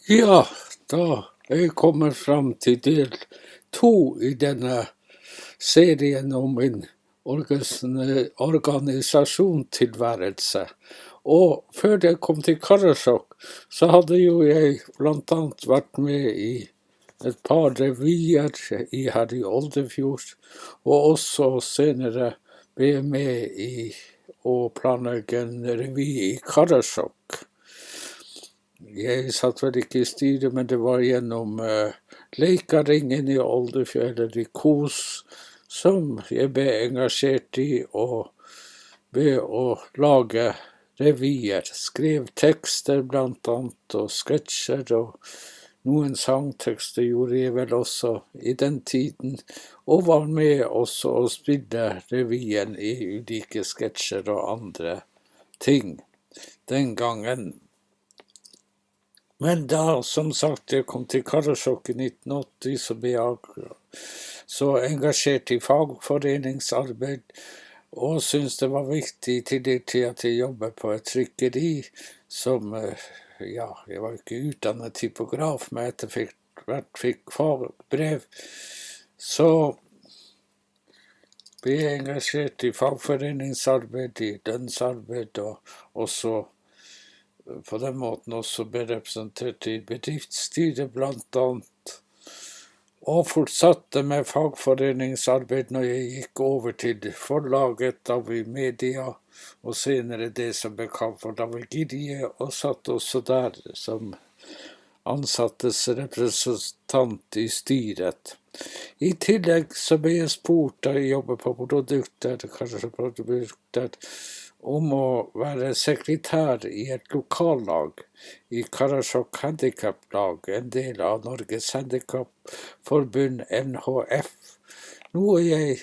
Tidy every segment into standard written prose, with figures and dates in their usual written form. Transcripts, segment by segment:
Ja, da jeg kommer fram til del 2 i denne serien om min organisasjonstilværelse. Og før jeg kom til Karasjok, så hadde jo jeg blant annet vært med i et par revyer her i Oldefjord, og også senere ble jeg med i å planlegge en revy i Karasjok. Jeg satt vel ikke i styret, men det var gjennom Leikaringen i Oldefjord, eller i KOS, som jeg ble engasjert i og ved å lage revyer. Skrev tekster blant annet, og sketsjer, og noen sangtekster gjorde jeg vel også i den tiden, og var med også å spille revyen i ulike sketsjer og andre ting den gangen. Men da, som sagt, jeg kom til Karasjok i 1980, så ble jeg så engasjert i fagforeningsarbeid, og syntes det var viktig i tillegg til at jeg jobbet på et trykkeri, som, ja, jeg var ikke utdannet typograf, men etter hvert fikk fagbrev, så ble jeg engasjert i fagforeningsarbeid, i lønnsarbeid, og også på den måten også ble representert i bedriftsstyret blant annet, og fortsatte med fagforeningsarbeid når jeg gikk over til forlaget av i media, og senere det som ble kalt for Davigirie, og satt også der som ansattes representant i styret. I tillegg så ble jeg spurt da jeg jobbet på produkter, om å være sekretær i et lokallag i Karasjok handikaplag, en del av Norges handikapforbund NHF, noe jeg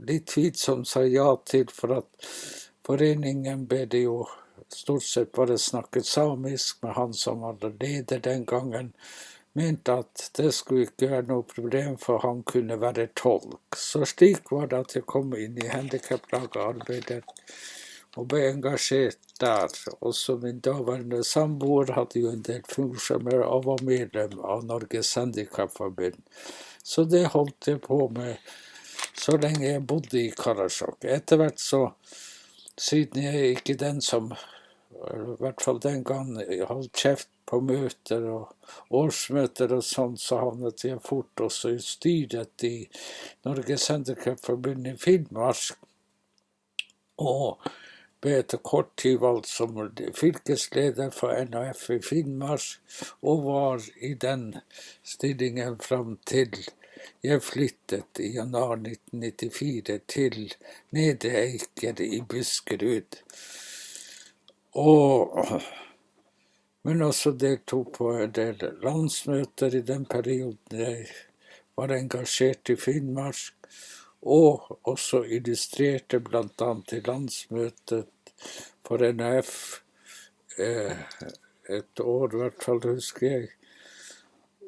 litt tvilsomt sa ja til, for at foreningen ble det jo stort sett bare snakket samisk, med han som var leder den gangen, mente at det skulle ikke være noe problem, for han kunne være tolk. Så slik var det at jeg kom inn i handikaplaget og arbeidet, og ble engasjert der. Også min daværende samboer hadde jo en del funksjoner og var medlem av Norges handikapforbund. Så det holdt jeg på med så lenge jeg bodde i Karasjok. Etter hvert så, siden jeg ikke den som, i hvert fall den gangen, holdt kjeft på møter og årsmøter og sånn, så havnet jeg fort også i styret i Norges handikapforbund i Finnmark. Og ble etter kort tid valgt som fylkesleder for NHF i Finnmark, og var i den stillingen fram til jeg flyttet i januar 1994 til Nedre Eiker i Buskerud. Men også deltok på en del landsmøter i den perioden jeg var engasjert i Finnmark, og også illustrerte blant annet til landsmøtet for NHF et år, i hvert fall husker jeg,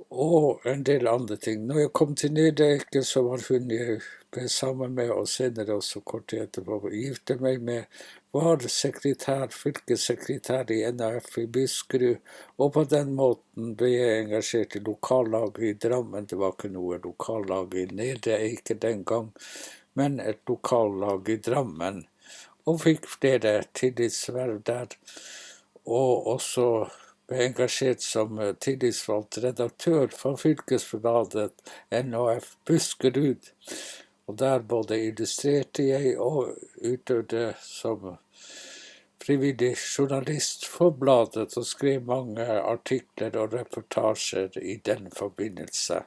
og en del andre ting. Når jeg kom til Nedre Eiker, så var hun jeg ble sammen med, og senere også kort etterpå gifte meg med, var fylkessekretær i NHF i Buskerud, og på den måten ble jeg engasjert i lokallaget i Drammen. Det var ikke noe lokallag i Nedre Eiker den gang, men et lokallag i Drammen, og fikk flere tillitsverv der, og også ble engasjert som tillitsvalgt redaktør for fylkesbladet NHF Buskerud. Og der både illustrerte jeg og utøvde som frivillig journalist for bladet, og skrev mange artikler og reportasjer i den forbindelse.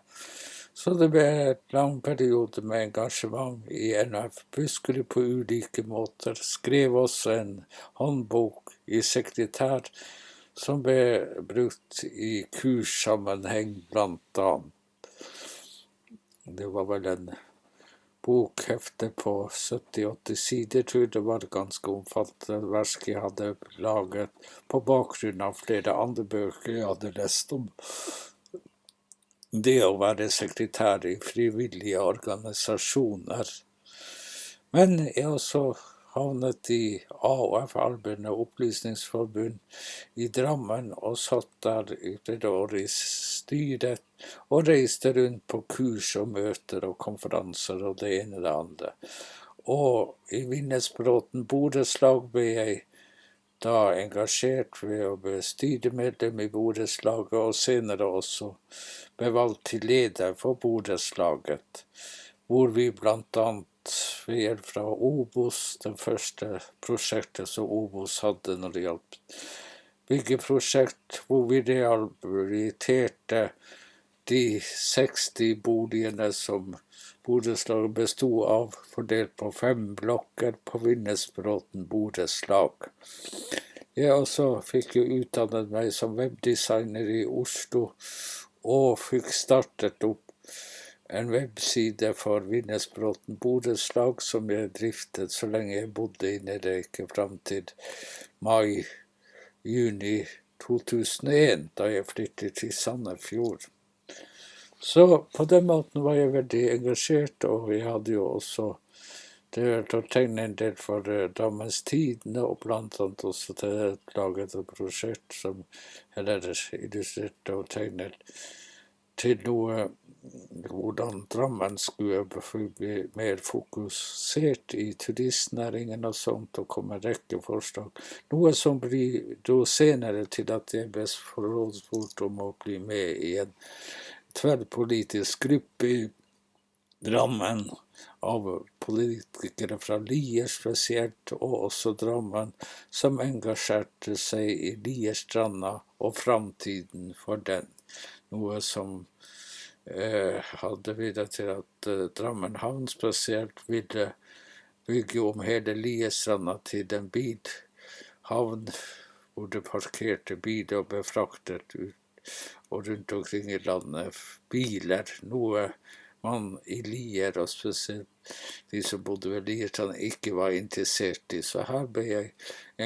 Så det ble en lang periode med engasjement i NHF Buskerud på ulike måter. Skrev også en håndbok i sekretær, som ble brukt i kurssammenheng blant annet. Det var vel en bokhefte på 70-80 sider, tror jeg det var, ganske omfattende verk jeg hadde laget på bakgrunn av flere andre bøker jeg hadde lest om det å være sekretær i frivillige organisasjoner. Men jeg også havnet i AOF-arbeidet opplysningsforbund i Drammen og satt der i flere år i styret og reiste rundt på kurs og møter og konferanser og det ene og det andre. Og i Vinnesbråten borettslag ble jeg da engasjert ved å bli styremedlem i borettslaget og senere også ble valgt til leder for borettslaget, hvor vi blant annet ved hjelp fra Obos, det første prosjektet som Obos hadde når det hjalp byggeprosjekt, hvor vi rehabiliterte de 60 boligene som borettslaget bestod av, fordelt på 5 blokker på Vinnesbråten borettslag. Jeg også fikk jo utdannet meg som webdesigner i Oslo, og fikk startet opp en webside for Vinnesbråten borettslag som jeg driftet så lenge jeg bodde i Nederike fram til mai-juni 2001, da jeg flyttet til Sandefjord. Så på den måten var jeg veldig engasjert, og jeg hadde jo også å tegne en del for Drammens Tidende, og blant annet også til laget et prosjekt som illustrerte og tegnet til noe hvordan Drammen skulle bli mer fokusert i turistnæringen og sånt, og kom en rekke forslag. Noe som dro senere til at jeg ble forrådsspurt om å bli med i en tverrpolitisk gruppe i Drammen av politikere fra Lier spesielt, og også Drammen, som engasjerte seg i Lierstranda og framtiden for den. Noe som hadde bidratt til at Drammen havn spesielt ville bygge om hele Lierstranda til en bilhavn, hvor det parkerte biler og befraktet ut og rundt omkring i landet biler, noe man i Lier, og spesielt de som bodde ved Lierstrand, ikke var interessert i. Så her ble jeg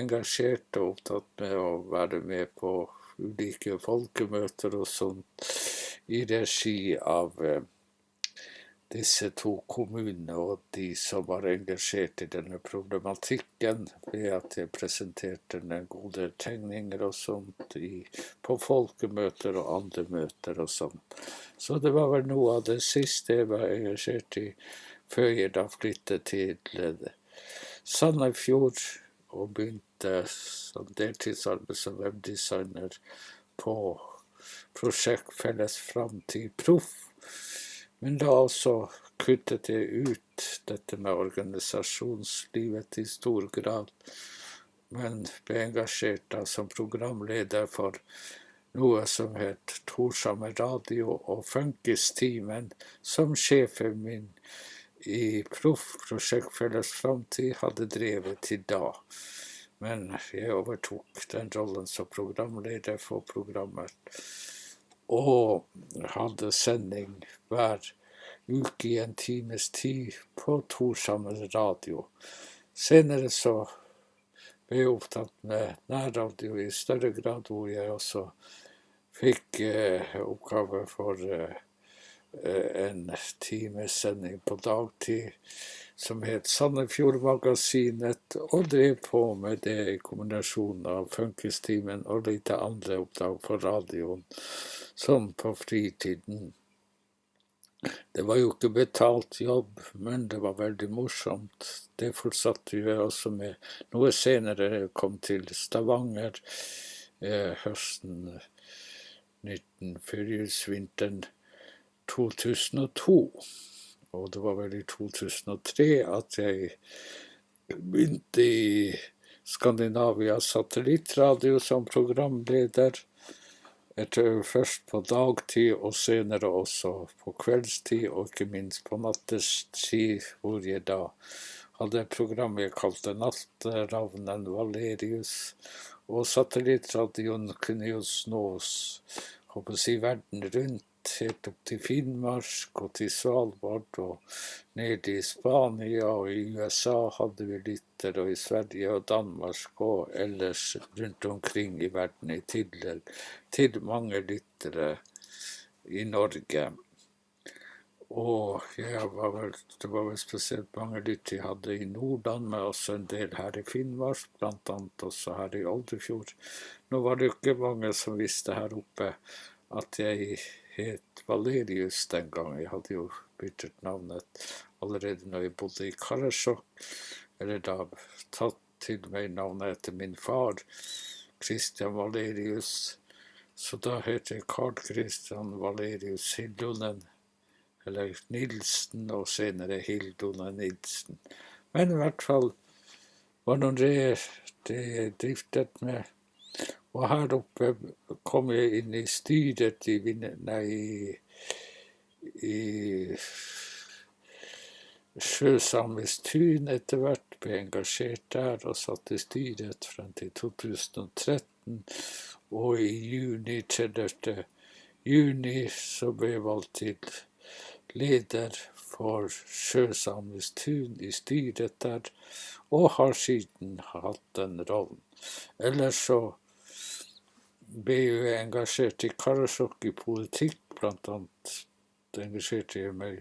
engasjert og opptatt med å være med på ulike folkemøter og sånt i regi av disse 2 kommunene og de som var engasjert i denne problematikken, ved at jeg presenterte en god del tegninger og sånt på folkemøter og andre møter og sånt. Så det var vel noe av det siste jeg var engasjert i, før jeg da flyttet til Sandefjord og begynte som deltidsarbeid som webdesigner på prosjekt Felles Framtid Proff. Men da også kuttet jeg ut dette med organisasjonslivet i stor grad, men ble engasjert da som programleder for noe som het Torshammer Radio og Funkestimen, som sjefen min i Proff-prosjekt Felles Framtid hadde drevet til da. Men jeg overtok den rollen som programleder for programmet, og hadde sending hver uke i en times tid på Torshammer Radio. Senere så ble jeg opptatt med nærradio i større grad, hvor jeg også fikk oppgave for en times sending på dagtid som het Sandefjord-magasinet, og drev på med det i kombinasjon av Funkestimen og litt andre oppdrag på radioen, sånn på fritiden. Det var jo ikke betalt jobb, men det var veldig morsomt. Det fortsatte jeg også med. Noe senere jeg kom til Stavanger høsten 19, vinteren 2002. Og det var vel i 2003 at jeg begynte i Skandinavia satellittradio som programleder, først på dagtid og senere også på kveldstid, og ikke minst på nattestid, hvor jeg da hadde et program jeg kalte Natteravnen Valerius, og satellittradioen kunne jo snås, verden rundt, helt opp til Finnmark og til Svalbard og ned i Spania, og i USA hadde vi lyttere, og i Sverige og Danmark og ellers rundt omkring i verden, i tillegg til mange lyttere i Norge. Og det var vel spesielt mange lytt jeg hadde i Nordland, men også en del her i Finnmark, blant annet også her i Oldefjord. Nå var det jo ikke mange som visste her oppe at jeg het Valerius den gang. Jeg hadde jo byttet navnet allerede når jeg bodde i Karasjok, eller da tatt til meg navnet etter min far, Christian Valerius. Så da heter jeg Carl Christian Valerius Hildonen, eller Nilsen, og senere Hildonen-Nilsen. Men i hvert fall var nå det jeg driftet med. Og her oppe kom jeg inn i styret i Sjøsamisk tun etter hvert, ble engasjert der og satt i styret frem til 2013. Og i juni, 30. juni, så ble jeg valgt til leder for Sjøsamisk tun i styret der, og har siden hatt den rollen. Ellers så ble jeg engasjert i Karasjok i politikk, blant annet engasjerte jeg meg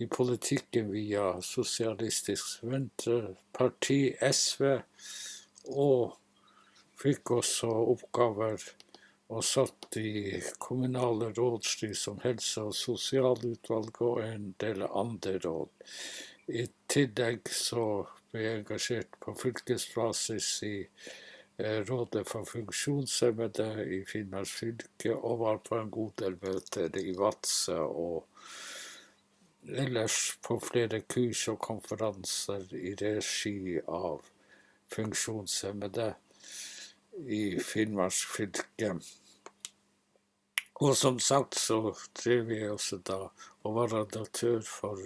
i politikken via Sosialistisk Venstreparti, SV, og fikk også oppgaver og satt i kommunale rådsstyr som helse- og sosialutvalg og en del andre råd. I tillegg så ble jeg engasjert på fylkesbasis i Rådet for funksjonshemmede i Finnmark fylke, og var på en god del møter i Vadsø og ellers på flere kurs og konferanser i regi av funksjonshemmede i Finnmark fylke. Og som sagt så drev jeg også da og var redaktør for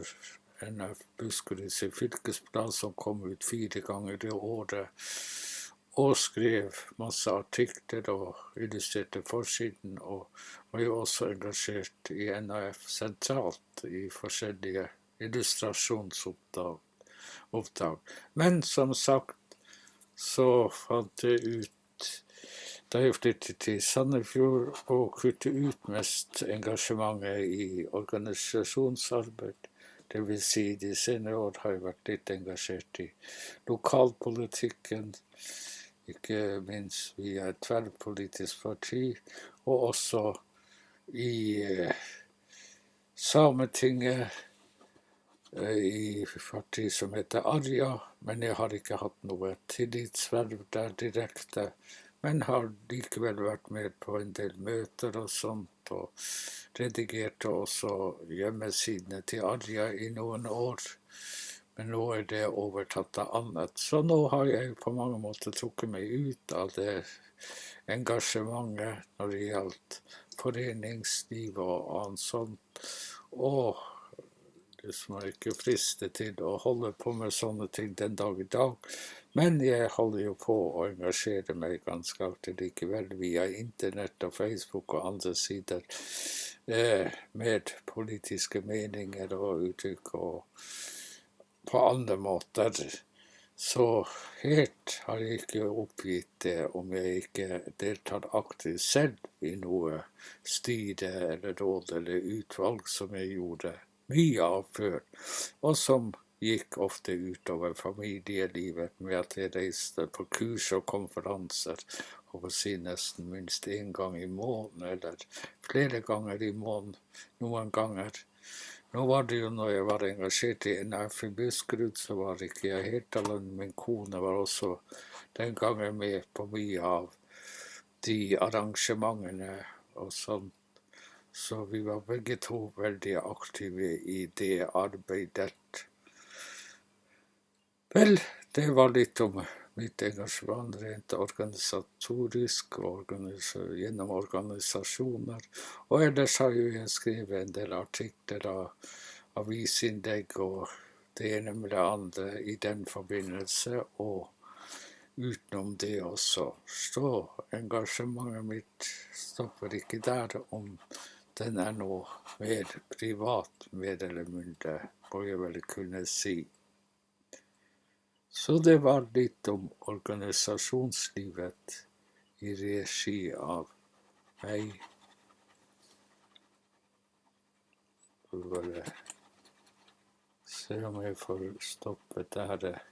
NF Buskeruds fylkesblad, som kom ut 4 ganger i året, og skrev masse artikler og illustrerte forsiden, og var jo også engasjert i NAF sentralt i forskjellige illustrasjonsoppdrag. Men som sagt så fant jeg ut, da jeg flyttet til Sandefjord, og kutte ut mest engasjementet i organisasjonsarbeid. Det vil si, de senere år har jeg vært litt engasjert i lokalpolitikken, ikke minst via et tverrpolitisk parti, og også i Sametinget, i parti som heter Arja, men jeg har ikke hatt noe tillitsverv der direkte, men har likevel vært med på en del møter og sånt, og redigerte også hjemmesidene til Arja i noen år. Men nå er det overtatt av annet. Så nå har jeg på mange måter trukket meg ut av det engasjementet når det gjaldt foreningsliv og annet sånt. Og som er ikke fristet til å holde på med sånne ting den dag i dag. Men jeg holder jo på å engasjere meg ganske aktivt likevel via internett og Facebook og andre sider med politiske meninger og uttrykk og på andre måter. Så helt har jeg ikke oppgitt det om jeg ikke deltar aktivt selv i noe styre eller råd eller utvalg som jeg gjorde mye av før, og som gikk ofte utover familielivet med at jeg reiste på kurs og konferanser, og å si nesten minst 1 gang i måneden, eller flere ganger i måneden, noen ganger. Nå var det jo når jeg var engasjert i NF i Buskerud, så var ikke jeg helt alene. Min kone var også den gangen med på mye av de arrangementene og sånt. Så vi var begge to veldig aktive i det arbeidet. Vel, det var litt om mitt engasjement rent organisatorisk og gjennom organisasjoner. Og ellers har jo jeg skrevet en del artikler av avisinnlegg og det ene med det andre i den forbindelse, og utenom det også. Så engasjementet mitt stopper ikke der, om den er nå mer privat, mer eller mindre, må jeg vel kunne si. Så det var litt om organisasjonslivet i regi av meg. Skal vi bare se om jeg får stoppet det her.